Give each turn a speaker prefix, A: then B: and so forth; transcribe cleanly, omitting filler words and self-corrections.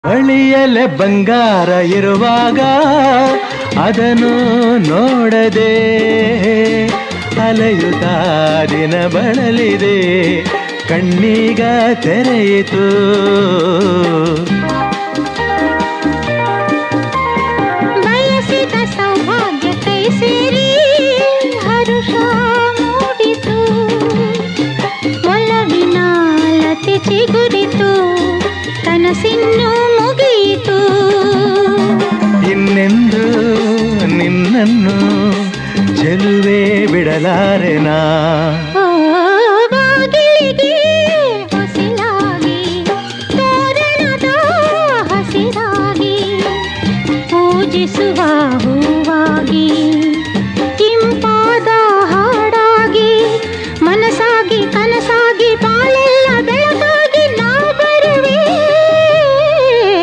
A: ಬಳಿಯಲೆ ಬಂಗಾರ ಇರುವಾಗ ಅದನ್ನು ನೋಡದೆ ಅಲೆಯುತ್ತ ದಿನ ಬಳಲಿದೆ, ಕಣ್ಣೀಗ ತೆರೆಯಿತು.
B: ಬಯಸಿದ ಸೌಭಾಗ್ಯ ಕೈ ಸೇರಿ ಹರುಷ ಮೂಡಿತು, ಒಲವಿನ ಲತೆ ಚಿಗುರಿತು, ಕನಸಿನ್ನು ಮುಗಿಯಿತು.
A: ಇನ್ನೆಂದು ನಿನ್ನನ್ನು ಚೆಲುವೆ ಬಿಡಲಾರೆನಾ.
B: ಬಾಗಿಲಿಗೆ ಹೊಸಿಲಾಗಿ ತೋರಣದ ಹಸಿರಾಗಿ ಪೂಜಿಸುವ